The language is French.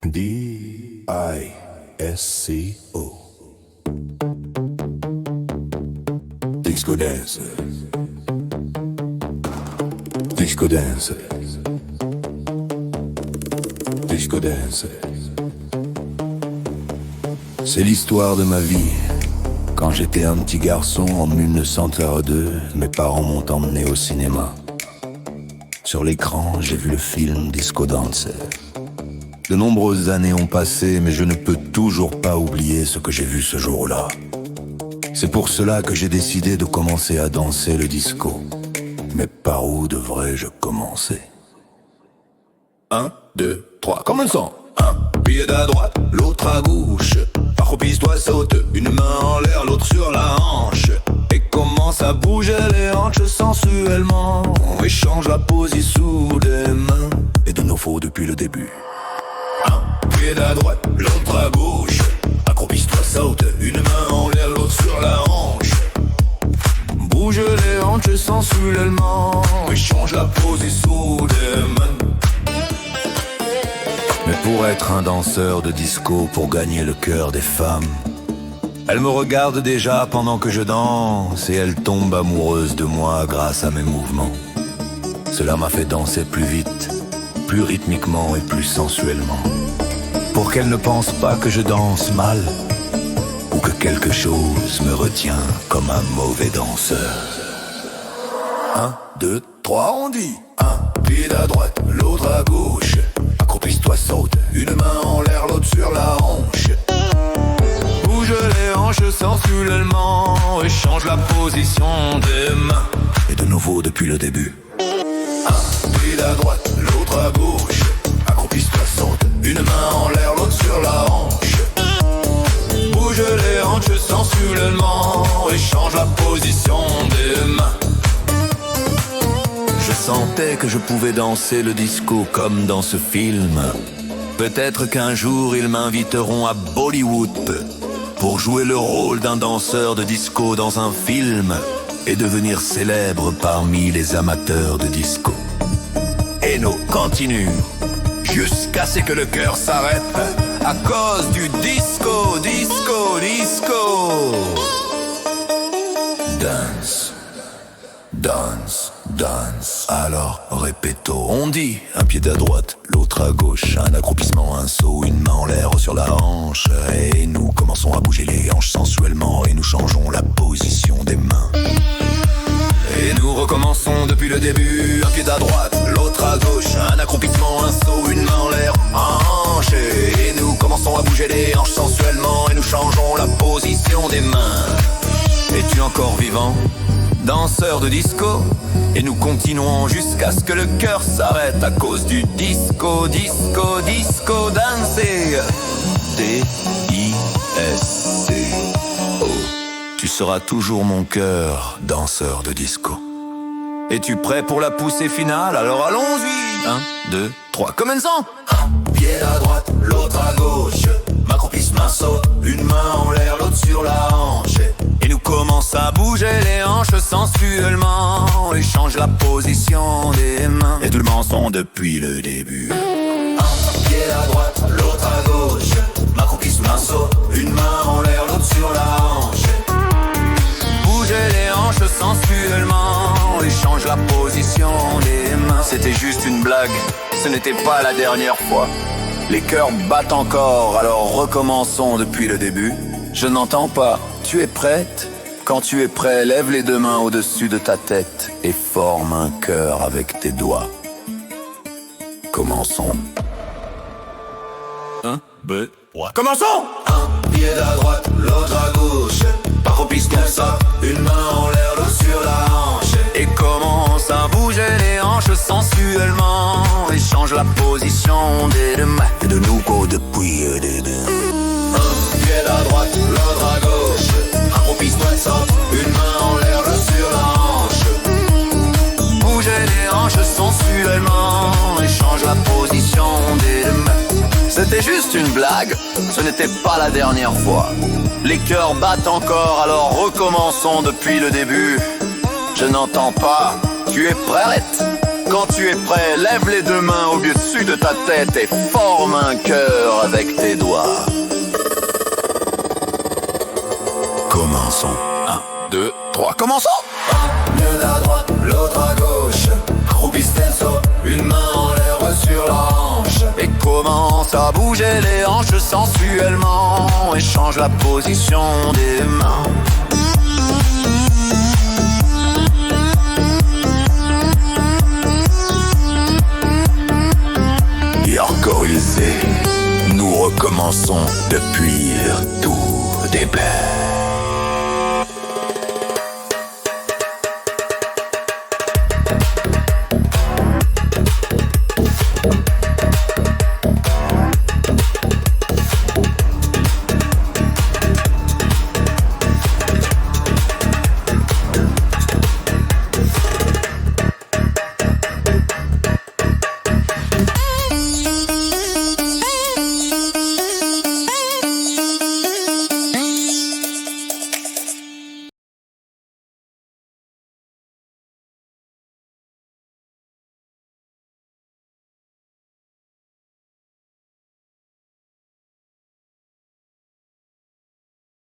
D-I-S-C-O. Disco Dance. Disco Dance. Disco Dance. C'est l'histoire de ma vie. Quand j'étais un petit garçon en 1902, mes parents m'ont emmené au cinéma. Sur l'écran, j'ai vu le film Disco Dancer. De nombreuses années ont passé, mais je ne peux toujours pas oublier ce que j'ai vu ce jour-là. C'est pour cela que j'ai décidé de commencer à danser le disco. Mais par où devrais-je commencer? 1, 2, 3, commençons. Un pied à droite, l'autre à gauche. Accroupisse-toi, saute, une main en l'air, l'autre sur la hanche. Et commence à bouger les hanches sensuellement. On échange la position des mains. Et de nouveau depuis le début. Un pied à droite, l'autre à gauche. Accroupisse-toi, saute, une main en l'air, l'autre sur la hanche. Bouge les hanches sensuellement. Échange la position des mains. Mais pour être un danseur de disco, pour gagner le cœur des femmes, elles me regardent déjà pendant que je danse et elles tombent amoureuses de moi grâce à mes mouvements. Cela m'a fait danser plus vite, plus rythmiquement et plus sensuellement. Pour qu'elles ne pensent pas que je danse mal ou que quelque chose me retient comme un mauvais danseur. 1, 2, 3, on dit. Un pied à droite, l'autre à gauche. Accroupisse-toi, saute, une main en l'air, l'autre sur la hanche. Bouge les hanches sensuellement, échange la position des mains. Et de nouveau depuis le début. Un pied à droite, l'autre à gauche. Accroupisse-toi, saute, une main en l'air, l'autre sur la hanche. Bouge les hanches sensuellement, échange la position des mains. Je sentais que je pouvais danser le disco comme dans ce film. Peut-être qu'un jour ils m'inviteront à Bollywood pour jouer le rôle d'un danseur de disco dans un film et devenir célèbre parmi les amateurs de disco. Et nous continuons jusqu'à ce que le cœur s'arrête à cause du disco, disco, disco. Dance, dance, dance. Alors répétons. On dit un pied à droite, l'autre à gauche. Un accroupissement, un saut, une main en l'air sur la hanche. Et nous commençons à bouger les hanches sensuellement. Et nous changeons la position des mains. Et nous recommençons depuis le début. Un pied à droite, l'autre à gauche. Un accroupissement, un saut, une main en l'air, hanche. Et nous commençons à bouger les hanches sensuellement. Et nous changeons la position des mains. Es-tu encore vivant, danseur de disco? Et nous continuons jusqu'à ce que le cœur s'arrête à cause du disco, disco, disco, danser. D-I-S-C-O. Tu seras toujours mon cœur, danseur de disco. Es-tu prêt pour la poussée finale? Alors allons-y. 1, 2, 3, commençons. Un pied à droite, l'autre à gauche. M'accroupisse-moi, saute, une main en l'air, l'autre sur la hanche. Et nous commençons à bouger les hanches sensuellement. Échange la position des mains. Et tout le monde depuis le début. Un pied à droite, l'autre à gauche. M'accroupisse-moi, saute, une main en l'air, l'autre sur la hanche. Bouger les hanches sensuellement. Échange la position des mains. C'était juste une blague, ce n'était pas la dernière fois. Les cœurs battent encore, alors recommençons depuis le début. Je n'entends pas. Tu es prête? Quand tu es prêt, lève les deux mains au-dessus de ta tête et forme un cœur avec tes doigts. Commençons. 1, 2, 3. Commençons! Un pied à droite, l'autre à gauche. Accroupisse-toi, ça, une main en l'air, l'autre sur la hanche. Et commence à bouger les hanches sensuellement. Échange la position des mains. Et de nouveau depuis le début. Un pied à droite, l'autre à gauche. Accroupisse-toi, saute, une main en l'air, l'autre sur la hanche. Bouger les hanches sensuellement. Échange la position des mains. C'était juste une blague, ce n'était pas la dernière fois. Les cœurs battent encore, alors recommençons depuis le début. Je n'entends pas, tu es prête? Quand tu es prêt, lève les deux mains au-dessus de ta tête et forme un cœur avec tes doigts. Commençons. 1, 2, 3, commençons! Un pied à droite, l'autre à gauche. Groupie stenso, une main en l'air sur la hanche. Et commence à bouger les hanches sensuellement. Et change la position des mains. York-Orisé, nous recommençons depuis le tout début.